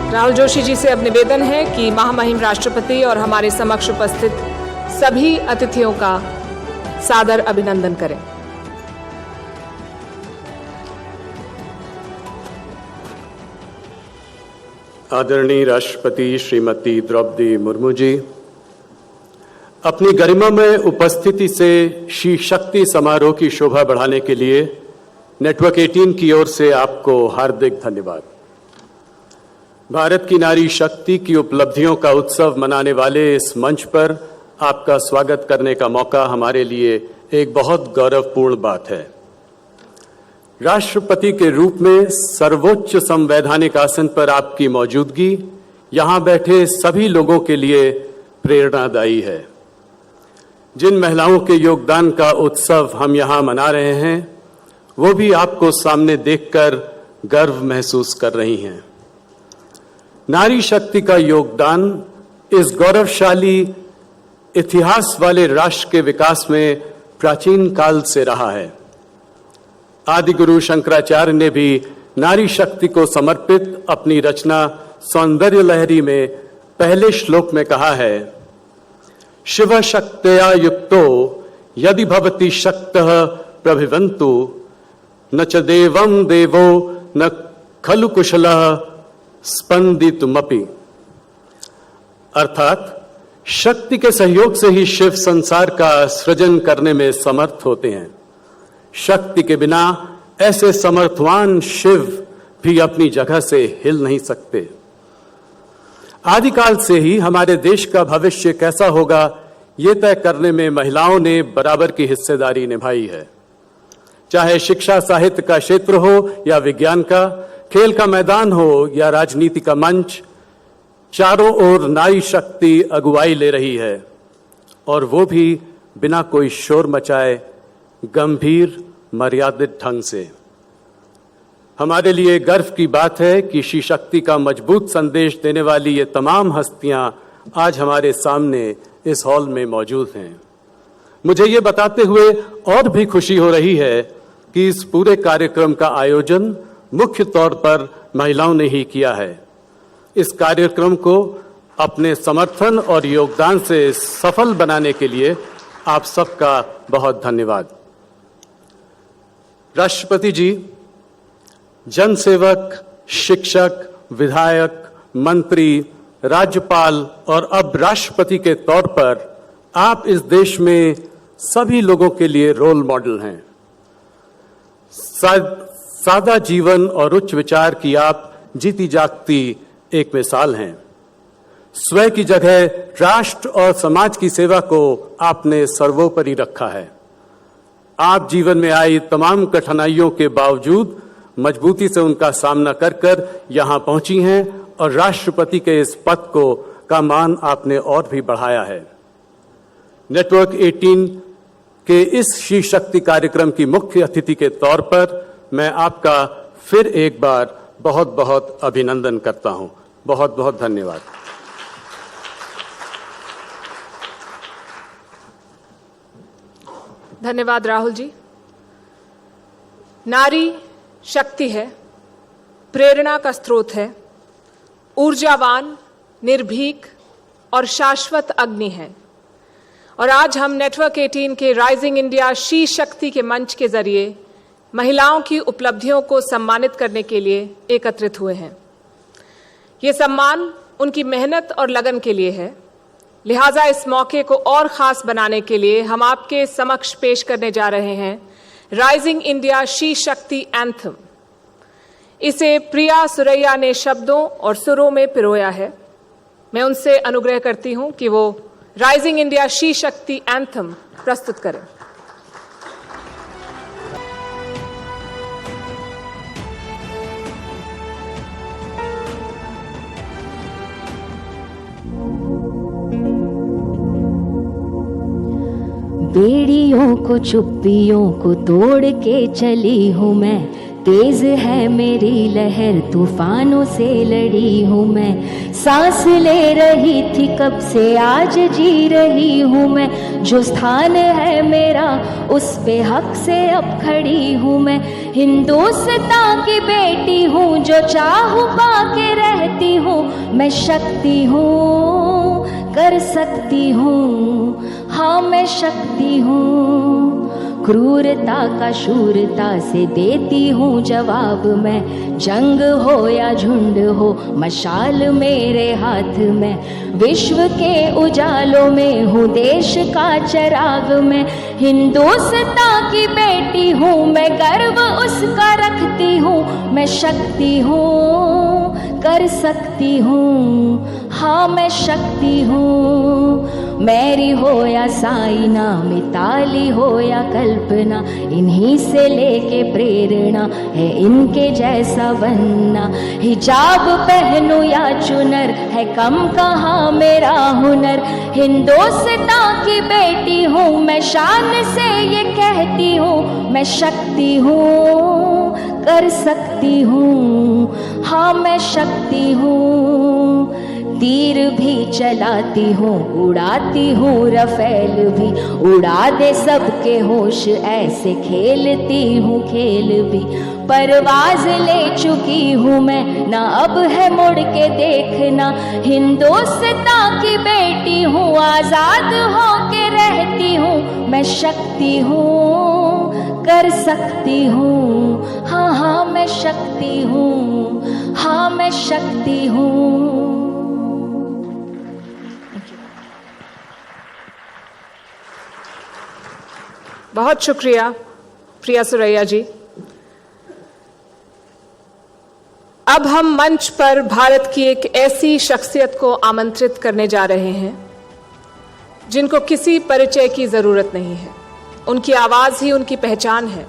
राहुल जोशी जी से अब निवेदन है कि महामहिम राष्ट्रपति और हमारे समक्ष उपस्थित सभी अतिथियों का सादर अभिनंदन करें। आदरणीय राष्ट्रपति श्रीमती द्रौपदी मुर्मू जी, अपनी गरिमामय उपस्थिति से श्री शक्ति समारोह की शोभा बढ़ाने के लिए नेटवर्क 18 की ओर से आपको हार्दिक धन्यवाद। भारत की नारी शक्ति की उपलब्धियों का उत्सव मनाने वाले इस मंच पर आपका स्वागत करने का मौका हमारे लिए एक बहुत गौरवपूर्ण बात है। राष्ट्रपति के रूप में सर्वोच्च संवैधानिक आसन पर आपकी मौजूदगी यहां बैठे सभी लोगों के लिए प्रेरणादायी है। जिन महिलाओं के योगदान का उत्सव हम यहां मना रहे हैं, वो भी आपको सामने देखकर गर्व महसूस कर रही हैं। नारी शक्ति का योगदान इस गौरवशाली इतिहास वाले राष्ट्र के विकास में प्राचीन काल से रहा है। आदि गुरु शंकराचार्य ने भी नारी शक्ति को समर्पित अपनी रचना सौंदर्य लहरी में पहले श्लोक में कहा है, शिव शक्त्या युक्तो यदि भवति शक्तः प्रभिवन्तु न च देवं देवो न खलु कुशलः स्पंदितुमपि। अर्थात शक्ति के सहयोग से ही शिव संसार का सृजन करने में समर्थ होते हैं। शक्ति के बिना ऐसे समर्थवान शिव भी अपनी जगह से हिल नहीं सकते। आदिकाल से ही हमारे देश का भविष्य कैसा होगा, ये तय करने में महिलाओं ने बराबर की हिस्सेदारी निभाई है। चाहे शिक्षा साहित्य का क्षेत्र हो या विज्ञान का, खेल का मैदान हो या राजनीति का मंच, चारों ओर नारी शक्ति अगुवाई ले रही है, और वो भी बिना कोई शोर मचाए, गंभीर मर्यादित ढंग से। हमारे लिए गर्व की बात है कि श्री शक्ति का मजबूत संदेश देने वाली ये तमाम हस्तियां आज हमारे सामने इस हॉल में मौजूद हैं। मुझे ये बताते हुए और भी खुशी हो रही है कि इस पूरे कार्यक्रम का आयोजन मुख्य तौर पर महिलाओं ने ही किया है। इस कार्यक्रम को अपने समर्थन और योगदान से सफल बनाने के लिए आप सबका बहुत धन्यवाद। राष्ट्रपति जी, जनसेवक, शिक्षक, विधायक, मंत्री, राज्यपाल और अब राष्ट्रपति के तौर पर आप इस देश में सभी लोगों के लिए रोल मॉडल हैं। सादा जीवन और उच्च विचार की आप जीती जागती एक मिसाल हैं। स्वयं की जगह राष्ट्र और समाज की सेवा को आपने सर्वोपरि रखा है। आप जीवन में आई तमाम कठिनाइयों के बावजूद मजबूती से उनका सामना कर कर यहाँ पहुंची हैं और राष्ट्रपति के इस पद का मान आपने और भी बढ़ाया है। नेटवर्क 18 के इस श्री शक्ति कार्यक्रम की मुख्य अतिथि के तौर पर मैं आपका फिर एक बार बहुत बहुत अभिनंदन करता हूं। बहुत बहुत धन्यवाद। धन्यवाद राहुल जी। नारी शक्ति है, प्रेरणा का स्रोत है, ऊर्जावान, निर्भीक और शाश्वत अग्नि है। और आज हम नेटवर्क 18 के राइजिंग इंडिया श्री शक्ति के मंच के जरिए महिलाओं की उपलब्धियों को सम्मानित करने के लिए एकत्रित हुए हैं। ये सम्मान उनकी मेहनत और लगन के लिए है। लिहाजा इस मौके को और खास बनाने के लिए हम आपके समक्ष पेश करने जा रहे हैं rising India Shri Shakti anthem. इसे प्रिया सुरैया ने शब्दों और सुरों में पिरोया है। मैं उनसे अनुग्रह करती हूं कि वो rising India Shri Shakti anthem प्रस्तुत करें। बेड़ियों को चुप्पियों को तोड़ के चली हूँ मैं, तेज है मेरी लहर तूफानों से लड़ी हूँ मैं। सांस ले रही थी कब से आज जी रही हूँ मैं, जो स्थान है मेरा उस पे हक से अब खड़ी हूँ मैं। हिंदुस्तान की बेटी हूँ जो चाहूँ पाके रहती हूँ, मैं शक्ति हूँ, कर सकती हूँ, हाँ मैं शक्ति हूँ। क्रूरता का शूरता से देती हूँ जवाब मैं, जंग हो या झुंड हो मशाल मेरे हाथ में। विश्व के उजालों में हूँ देश का चिराग में, हिंदुस्तान की बेटी हूँ मैं, गर्व उसका रखती हूँ। मैं शक्ति हूँ, कर सकती हूँ, हाँ मैं शक्ति हूँ। मैरी हो या साइना, मिताली हो या कल्पना, इन्हीं से लेके प्रेरणा है इनके जैसा बनना। हिजाब पहनूं या चुनर, है कम कहाँ मेरा हुनर। हिंदुस्तान की बेटी हूँ मैं, शान से ये कहती हूँ। मैं शक्ति हूँ, कर सकती हूँ, हाँ मैं शक्ति हूँ। तीर भी चलाती हूँ, उड़ाती हूँ रफेल भी, उड़ा दे सबके होश ऐसे खेलती हूँ खेल भी। परवाज ले चुकी हूँ मैं, ना अब है मुड़ के देखना। हिंदुस्तान की बेटी हूँ, आजाद हो के रहती हूँ। मैं शक्ति हूँ, कर सकती हूँ, हाँ हाँ मैं शक्ति हूँ, हाँ मैं शक्ति हूँ। बहुत शुक्रिया प्रिया सुरैया जी। अब हम मंच पर भारत की एक ऐसी शख्सियत को आमंत्रित करने जा रहे हैं जिनको किसी परिचय की जरूरत नहीं है। उनकी आवाज ही उनकी पहचान है।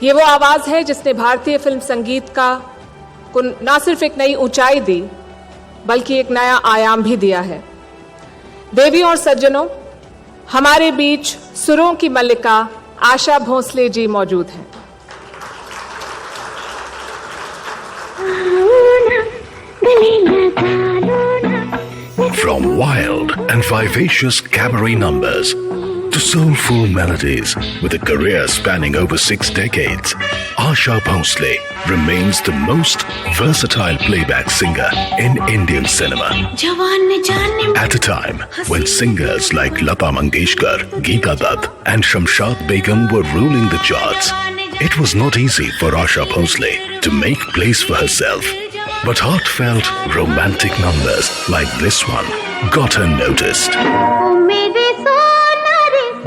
ये वो आवाज है जिसने भारतीय फिल्म संगीत को न सिर्फ एक नई ऊंचाई दी, बल्कि एक नया आयाम भी दिया है। देवियों और सज्जनों, हमारे बीच सुरों की मल्लिका आशा भोसले जी मौजूद हैं। From wild and vivacious cabaret numbers to soulful melodies with a career spanning over 6 decades, Asha Bhosle remains the most versatile playback singer in Indian cinema. At a time when singers like Lata Mangeshkar, Geeta Dutt and Shamshad Begum were ruling the charts, it was not easy for Asha Bhosle to make place for herself. But heartfelt, romantic numbers like this one got her noticed.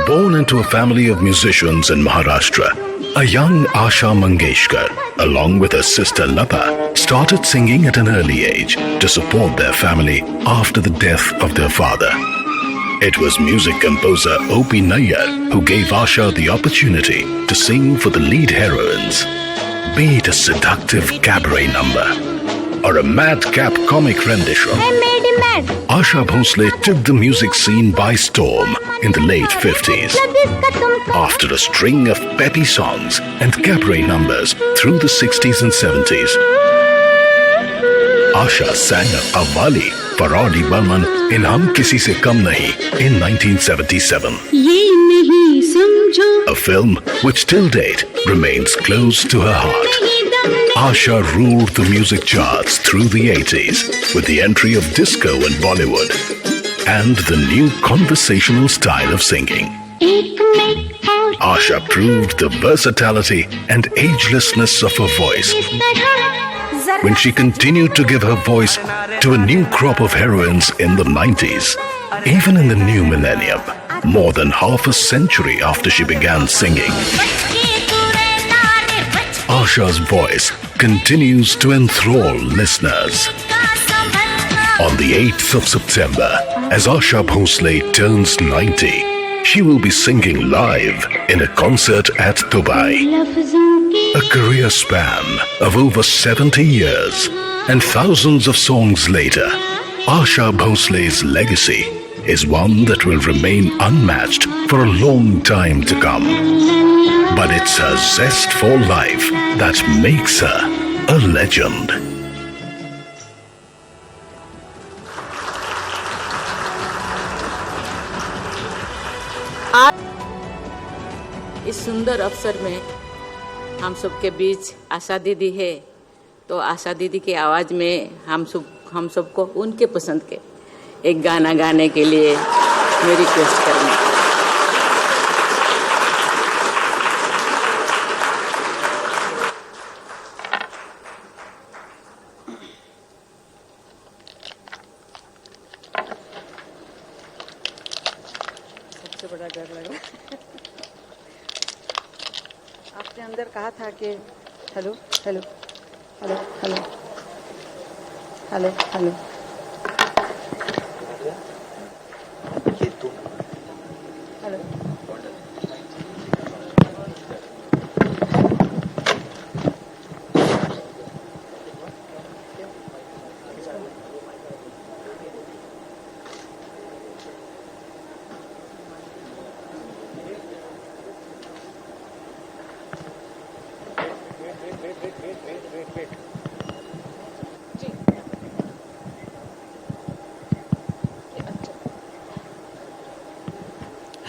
Born into a family of musicians in Maharashtra, a young Asha Mangeshkar, along with her sister Lata, started singing at an early age to support their family after the death of their father. It was music composer O.P. Nayyar who gave Asha the opportunity to sing for the lead heroines. Be it a seductive cabaret number or a madcap comic rendition, Asha Bhosle took the music scene by storm in the late 50s. After a string of peppy songs and cabaret numbers through the 60s and 70s, Asha sang a Qawwali for R.D. Burman in Hum Kisi Se Kam Nahi in 1977. A film which till date remains close to her heart. Asha ruled the music charts through the 80s with the entry of disco and Bollywood and the new conversational style of singing. Asha proved the versatility and agelessness of her voice when she continued to give her voice to a new crop of heroines in the 90s. Even in the new millennium, more than half a century after she began singing, Asha's voice continues to enthrall listeners. On the 8th of September, as Asha Bhosle turns 90, she will be singing live in a concert at Dubai. A career span of over 70 years and thousands of songs later, Asha Bhosle's legacy is one that will remain unmatched for a long time to come. But it's her zest for life that makes her a legend. इस सुंदर अवसर में हम सबके बीच आशा दीदी है, तो आशा दीदी की आवाज़ में हम सब हम सबको उनके पसंद के एक गाना गाने के लिए मैं रिक्वेस्ट करूँगी। सबसे बड़ा डर लग रहा है। आपने अंदर कहा था कि hello hello hello hello hello hello hello.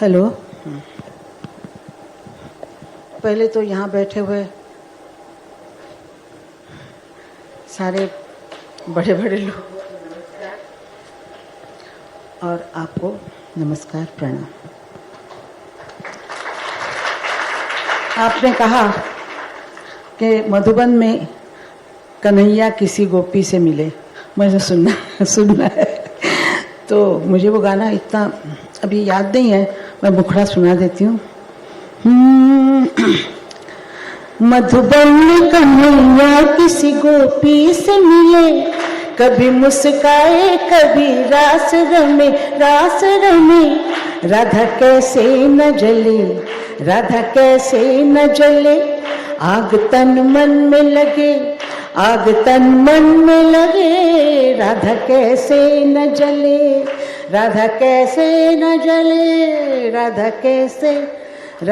Hello. पहले तो यहाँ बैठे हुए सारे बड़े बड़े लोग और आपको नमस्कार प्रणाम। आपने कहा कि मधुबन में कन्हैया किसी गोपी से मिले, मुझे सुनना है। तो मुझे वो गाना इतना अभी याद नहीं है, मैं मुखड़ा सुना देती हूँ। मधुबन में कन्हैया किसी गोपी से मिले, कभी मुस्काए कभी रास रमे रास रमे। राधा कैसे न जले, राधा कैसे न जले, आग तन मन में लगे, आग तन मन में लगे। राधा कैसे न जले, राधा कैसे न जले, राधा कैसे न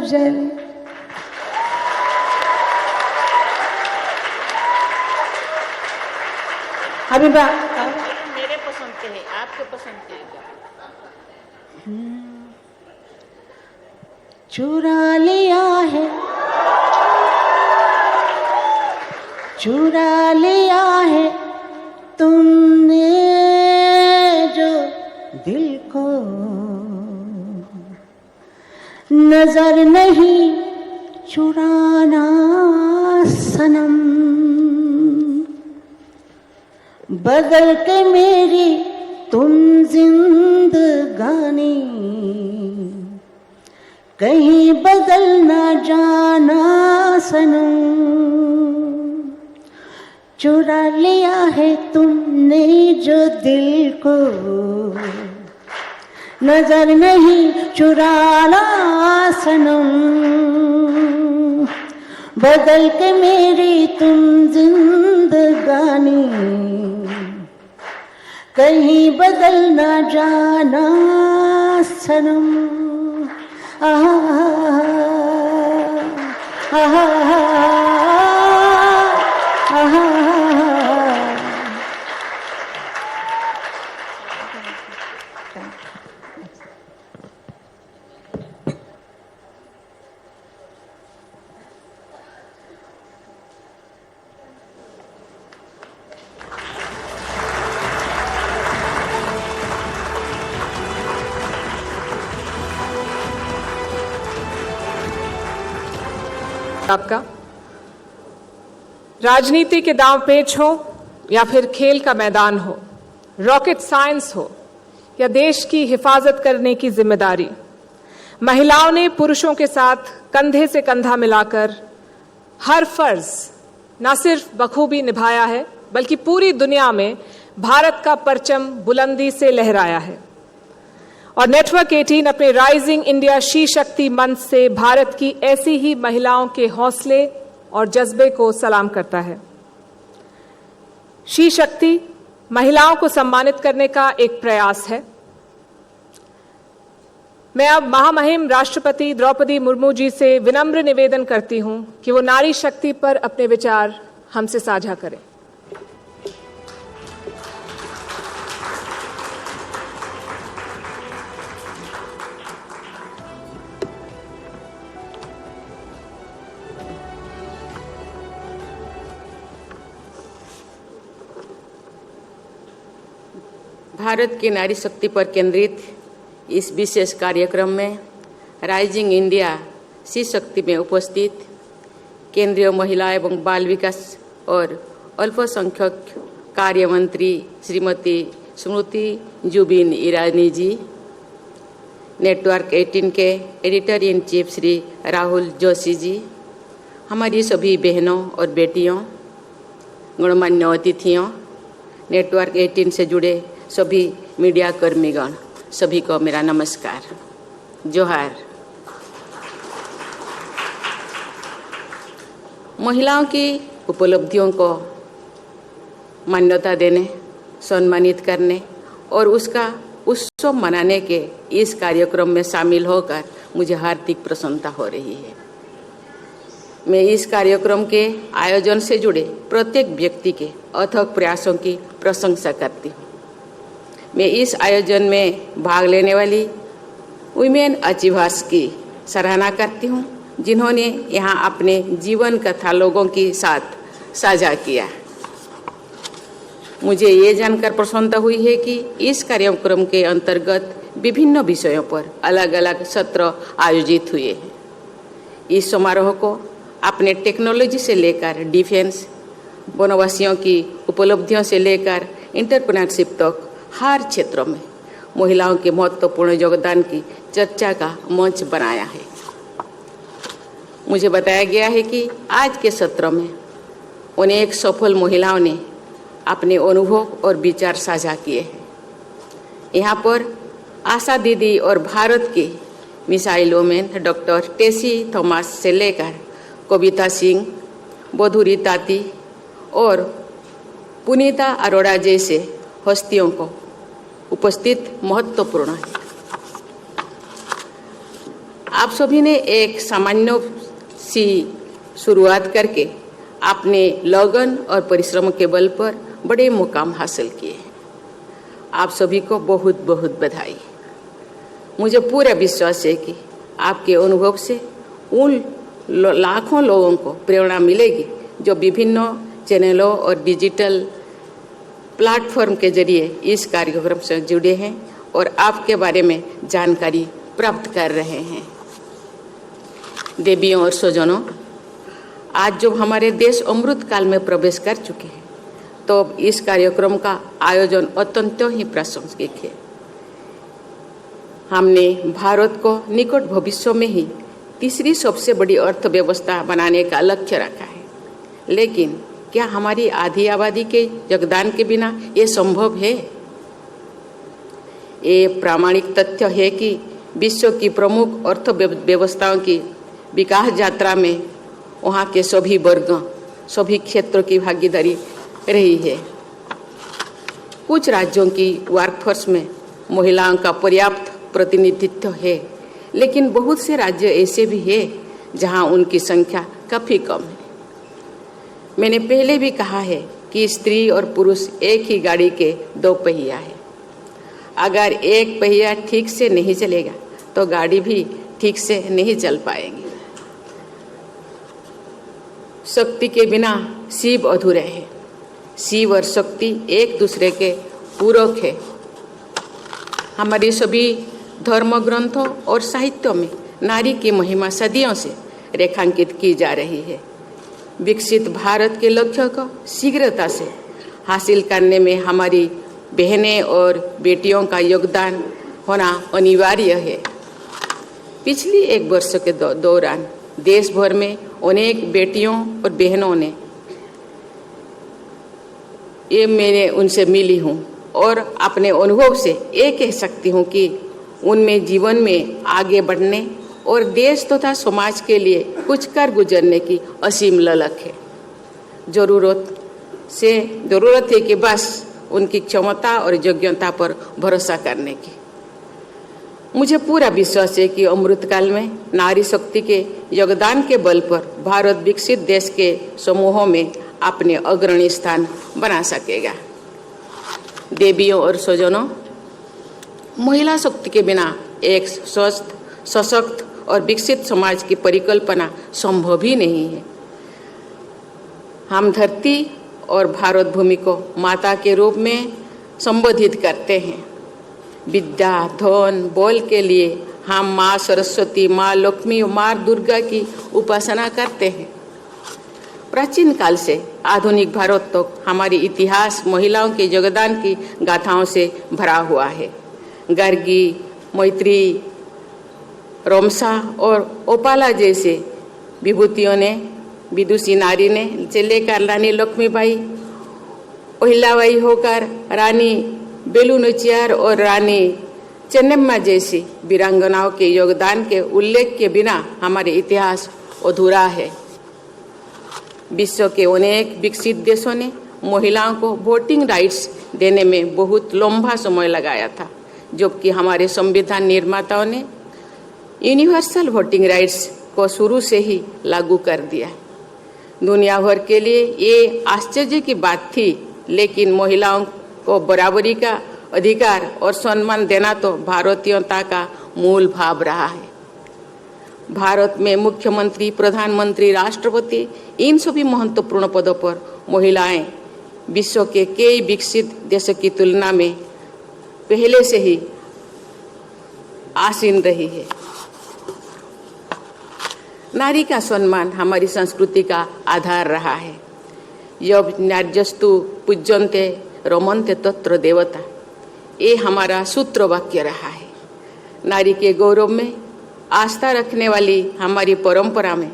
जले। अभी मेरे पसंद के हैं, आपके पसंद के हैं। चुरा लिया है, चुरा लिया है तुमने जो दिल को, नजर नहीं चुराना सनम। बदल के मेरी तुम जिंदगानी, कहीं बदल ना जाना सनम। चुरा लिया है तुमने जो दिल को, नजर नहीं चुराना सनम। बदल के मेरी तुम जिंदगानी, कहीं बदल ना जाना सनम। आहा आहा आहा। आपका राजनीति के दांव पेच हो या फिर खेल का मैदान हो, रॉकेट साइंस हो या देश की हिफाजत करने की जिम्मेदारी, महिलाओं ने पुरुषों के साथ कंधे से कंधा मिलाकर हर फर्ज न सिर्फ बखूबी निभाया है बल्कि पूरी दुनिया में भारत का परचम बुलंदी से लहराया है। और नेटवर्क 18 अपने राइजिंग इंडिया शी शक्ति मंच से भारत की ऐसी ही महिलाओं के हौसले और जज्बे को सलाम करता है। शी शक्ति महिलाओं को सम्मानित करने का एक प्रयास है। मैं अब महामहिम राष्ट्रपति द्रौपदी मुर्मू जी से विनम्र निवेदन करती हूं कि वो नारी शक्ति पर अपने विचार हमसे साझा करें। भारत की नारी शक्ति पर केंद्रित इस विशेष कार्यक्रम में राइजिंग इंडिया सी शक्ति में उपस्थित केंद्रीय महिला एवं बाल विकास और अल्पसंख्यक कार्य मंत्री श्रीमती स्मृति जुबिन ईरानी जी, नेटवर्क 18 के editor in chief Shri Rahul Joshi ji, हमारी सभी बहनों और बेटियों, गणमान्य अतिथियों, नेटवर्क 18 से जुड़े सभी मीडिया कर्मीगण, सभी को मेरा नमस्कार, जोहार। महिलाओं की उपलब्धियों को मान्यता देने, सम्मानित करने और उसका उत्सव मनाने के इस कार्यक्रम में शामिल होकर मुझे हार्दिक प्रसन्नता हो रही है। मैं इस कार्यक्रम के आयोजन से जुड़े प्रत्येक व्यक्ति के अथक प्रयासों की प्रशंसा करती हूँ। मैं इस आयोजन में भाग लेने वाली वुमेन अचीवर्स की सराहना करती हूँ, जिन्होंने यहाँ अपने जीवन कथा लोगों के साथ साझा किया। मुझे ये जानकर प्रसन्नता हुई है कि इस कार्यक्रम के अंतर्गत विभिन्न विषयों पर अलग अलग सत्र आयोजित हुए हैं। इस समारोह को अपने टेक्नोलॉजी से लेकर डिफेंस, वनवासियों की उपलब्धियों से लेकर एंटरप्रेन्योरशिप तक हर क्षेत्रों में महिलाओं के महत्वपूर्ण योगदान की चर्चा का मंच बनाया है। मुझे बताया गया है कि आज के सत्र में अनेक सफल महिलाओं ने अपने अनुभव और विचार साझा किए हैं। यहाँ पर आशा दीदी और भारत की missile women doctor Tessy Thomas से लेकर कविता सिंह, बधुरी ताती और पुनीता अरोड़ा जैसे हस्तियों को उपस्थित महत्वपूर्ण है। आप सभी ने एक सामान्य सी शुरुआत करके अपने लगन और परिश्रम के बल पर बड़े मुकाम हासिल किए। आप सभी को बहुत बहुत बधाई। मुझे पूरा विश्वास है कि आपके अनुभव से उन लाखों लोगों को प्रेरणा मिलेगी जो विभिन्न चैनलों और डिजिटल प्लेटफॉर्म के जरिए इस कार्यक्रम से जुड़े हैं और आपके बारे में जानकारी प्राप्त कर रहे हैं। देवियों और स्वजनों, आज जब हमारे देश अमृत काल में प्रवेश कर चुके हैं, तो इस कार्यक्रम का आयोजन अत्यंत ही प्रासंगिक है। हमने भारत को निकट भविष्य में ही तीसरी सबसे बड़ी अर्थव्यवस्था बनाने का लक्ष्य रखा है, लेकिन क्या हमारी आधी आबादी के योगदान के बिना ये संभव है? ये प्रामाणिक तथ्य है कि विश्व की प्रमुख अर्थव्यवस्थाओं की विकास यात्रा में वहाँ के सभी वर्ग, सभी क्षेत्रों की भागीदारी रही है। कुछ राज्यों की वर्कफोर्स में महिलाओं का पर्याप्त प्रतिनिधित्व है, लेकिन बहुत से राज्य ऐसे भी हैं जहां उनकी संख्या काफ़ी कम है। मैंने पहले भी कहा है कि स्त्री और पुरुष एक ही गाड़ी के दो पहिया है। अगर एक पहिया ठीक से नहीं चलेगा तो गाड़ी भी ठीक से नहीं चल पाएगी। शक्ति के बिना शिव अधूरे है। शिव और शक्ति एक दूसरे के पूरक है। हमारे सभी धर्म ग्रंथों और साहित्यों में नारी की महिमा सदियों से रेखांकित की जा रही है। विकसित भारत के लक्ष्य को शीघ्रता से हासिल करने में हमारी बहनें और बेटियों का योगदान होना अनिवार्य है। पिछली एक वर्ष के दौरान देश भर में अनेक बेटियों और बहनों ने मैंने उनसे मिली हूँ और अपने अनुभव से ये कह सकती हूँ कि उनमें जीवन में आगे बढ़ने और देश तथा समाज के लिए कुछ कर गुजरने की असीम ललक है। जरूरत है कि बस उनकी क्षमता और योग्यता पर भरोसा करने की। मुझे पूरा विश्वास है कि अमृतकाल में नारी शक्ति के योगदान के बल पर भारत विकसित देश के समूहों में अपने अग्रणी स्थान बना सकेगा। देवियों और स्वजनों, महिला शक्ति के बिना एक स्वस्थ, सशक्त और विकसित समाज की परिकल्पना संभव ही नहीं है। हम धरती और भारत भूमि को माता के रूप में संबोधित करते हैं। विद्या धन बल के लिए हम माँ सरस्वती, माँ लक्ष्मी, माँ दुर्गा की उपासना करते हैं। प्राचीन काल से आधुनिक भारत तक हमारी इतिहास महिलाओं के योगदान की गाथाओं से भरा हुआ है। गार्गी, मैत्री, रोमसा और ओपाला जैसे विभूतियों ने, विदुषी नारी ने से लेकर रानी लक्ष्मीबाई, अहिल्याबाई होकर रानी बेलू नाचियार और रानी चेन्नम्मा जैसी वीरांगनाओं के योगदान के उल्लेख के बिना हमारे इतिहास अधूरा है। विश्व के अनेक विकसित देशों ने महिलाओं को वोटिंग राइट्स देने में बहुत लंबा समय लगाया था, जबकि हमारे संविधान निर्माताओं ने यूनिवर्सल वोटिंग राइट्स को शुरू से ही लागू कर दिया। दुनिया भर के लिए ये आश्चर्य की बात थी, लेकिन महिलाओं को बराबरी का अधिकार और सम्मान देना तो भारतीयता का मूल भाव रहा है। भारत में मुख्यमंत्री, प्रधानमंत्री, राष्ट्रपति, इन सभी महत्वपूर्ण पदों पर महिलाएं विश्व के कई विकसित देशों की तुलना में पहले से ही आसीन रही है। नारी का सम्मान हमारी संस्कृति का आधार रहा है। यब नार्यस्तु पूज्यन्ते रमन्ते तत्र देवता, ये हमारा सूत्र वाक्य रहा है। नारी के गौरव में आस्था रखने वाली हमारी परंपरा में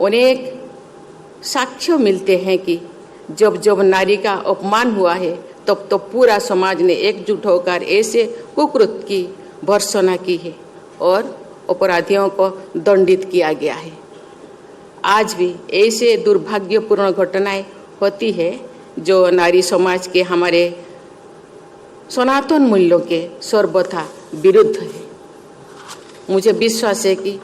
अनेक साक्ष्य मिलते हैं कि जब जब नारी का अपमान हुआ है, तब तो पूरा समाज ने एकजुट होकर ऐसे कुकृत्य की भर्त्सना की है और अपराधियों को दंडित किया गया है। आज भी ऐसे दुर्भाग्यपूर्ण घटनाएं होती है जो नारी समाज के हमारे सनातन मूल्यों के सर्वथा विरुद्ध है। मुझे विश्वास है कि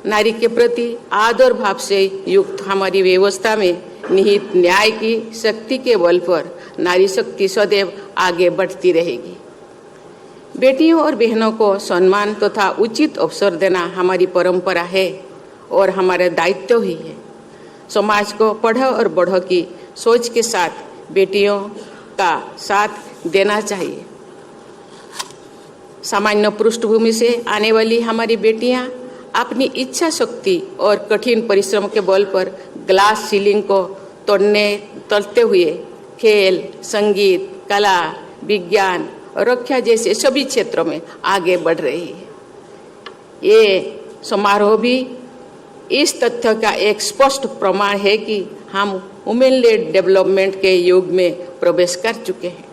नारी के प्रति आदर भाव से युक्त हमारी व्यवस्था में निहित न्याय की शक्ति के बल पर नारी शक्ति सदैव आगे बढ़ती रहेगी। बेटियों और बहनों को सम्मान तथा उचित अवसर देना हमारी परंपरा है और हमारा दायित्व ही है। समाज को पढ़ो और बढ़ो की सोच के साथ बेटियों का साथ देना चाहिए। सामान्य पृष्ठभूमि से आने वाली हमारी बेटियां अपनी इच्छा शक्ति और कठिन परिश्रम के बल पर ग्लास सीलिंग को तोड़ते हुए खेल, संगीत, कला, विज्ञान और रक्षा जैसे सभी क्षेत्रों में आगे बढ़ रही है। ये समारोह भी इस तथ्य का एक स्पष्ट प्रमाण है कि हम वुमेन लेड डेवलपमेंट के युग में प्रवेश कर चुके हैं।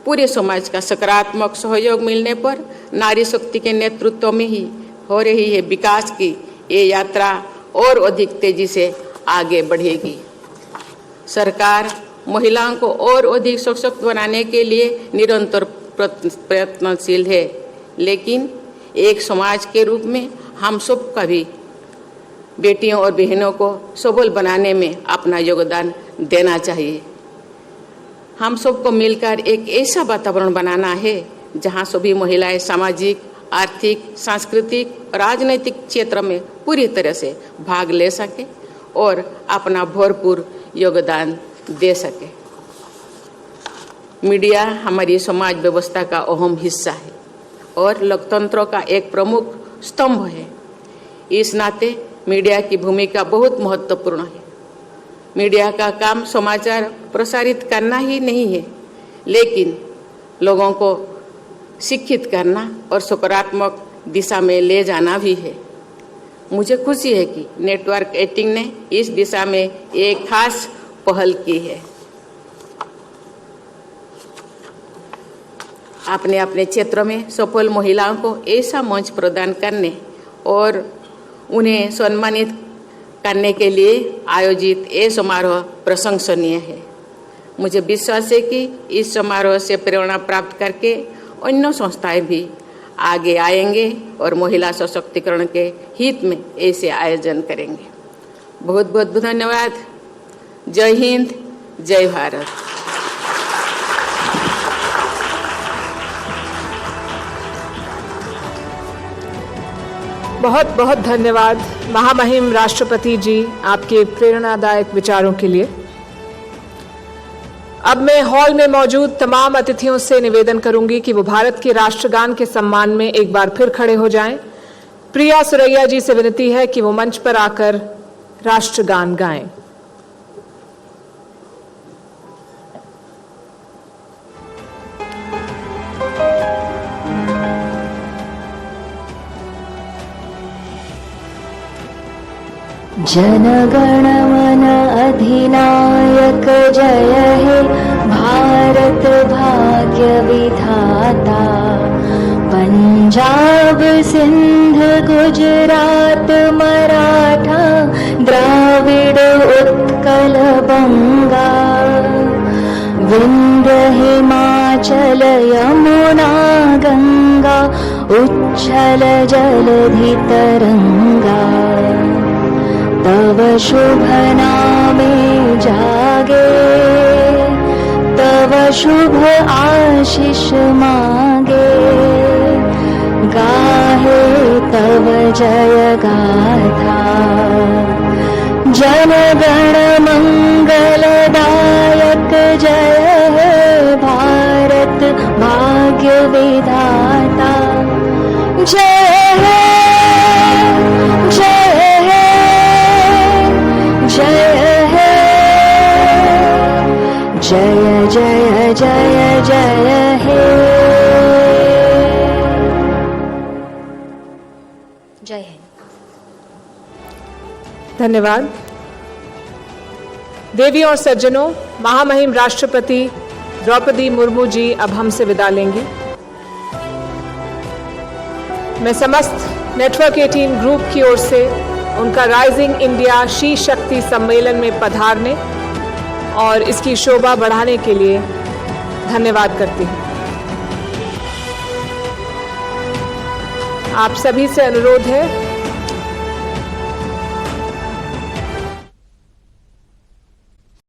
पूरे समाज का सकारात्मक सहयोग मिलने पर नारी शक्ति के नेतृत्व में ही हो रही है विकास की ये यात्रा और अधिक तेजी से आगे बढ़ेगी। सरकार महिलाओं को और अधिक सशक्त बनाने के लिए निरंतर प्रयत्नशील है, लेकिन एक समाज के रूप में हम सबका भी बेटियों और बहनों को सबल बनाने में अपना योगदान देना चाहिए। हम सबको मिलकर एक ऐसा वातावरण बनाना है जहां सभी महिलाएं सामाजिक, आर्थिक, सांस्कृतिक, राजनीतिक क्षेत्र में पूरी तरह से भाग ले सके और अपना भरपूर योगदान दे सके। मीडिया हमारी समाज व्यवस्था का अहम हिस्सा है और लोकतंत्र का एक प्रमुख स्तंभ है। इस नाते मीडिया की भूमिका बहुत महत्वपूर्ण है। मीडिया का काम समाचार प्रसारित करना ही नहीं है, लेकिन लोगों को शिक्षित करना और सकारात्मक दिशा में ले जाना भी है। मुझे खुशी है कि नेटवर्क 18 ने इस दिशा में एक खास पहल की है। अपने अपने क्षेत्र में सफल महिलाओं को ऐसा मंच प्रदान करने और उन्हें सम्मानित करने के लिए आयोजित ये समारोह प्रशंसनीय है। मुझे विश्वास है कि इस समारोह से प्रेरणा प्राप्त करके अन्य संस्थाएं भी आगे आएंगे और महिला सशक्तिकरण के हित में ऐसे आयोजन करेंगे। बहुत बहुत धन्यवाद। जय हिंद, जय भारत। बहुत बहुत धन्यवाद महामहिम राष्ट्रपति जी आपके प्रेरणादायक विचारों के लिए। अब मैं हॉल में मौजूद तमाम अतिथियों से निवेदन करूंगी कि वो भारत के राष्ट्रगान के सम्मान में एक बार फिर खड़े हो जाएं। प्रिया सुरैया जी से विनती है कि वो मंच पर आकर राष्ट्रगान गाएं। जनगण मन अधिनायक जय हे भारत भाग्य विधाता। पंजाब सिंध गुजरात मराठा द्राविड़ उत्कल बंगा। विंध्य हिमाचल यमुना गंगा उच्छल जलधि तरंगा। तव शुभ नामे जागे तव शुभ आशीष मांगे। गाहे तव जय गाथा जनगण मंगलदायक जय हे भारत भाग्य विधाता। जय हे जय जय हे जय जय जय जय हे। जय हिंद। धन्यवाद। देवियों और सज्जनों, महामहिम राष्ट्रपति द्रौपदी मुर्मू जी अब हमसे विदा लेंगी। मैं समस्त नेटवर्क 18 ग्रुप की ओर से उनका राइजिंग इंडिया शी शक्ति सम्मेलन में पधारने और इसकी शोभा बढ़ाने के लिए धन्यवाद करती हूँ। आप सभी से अनुरोध है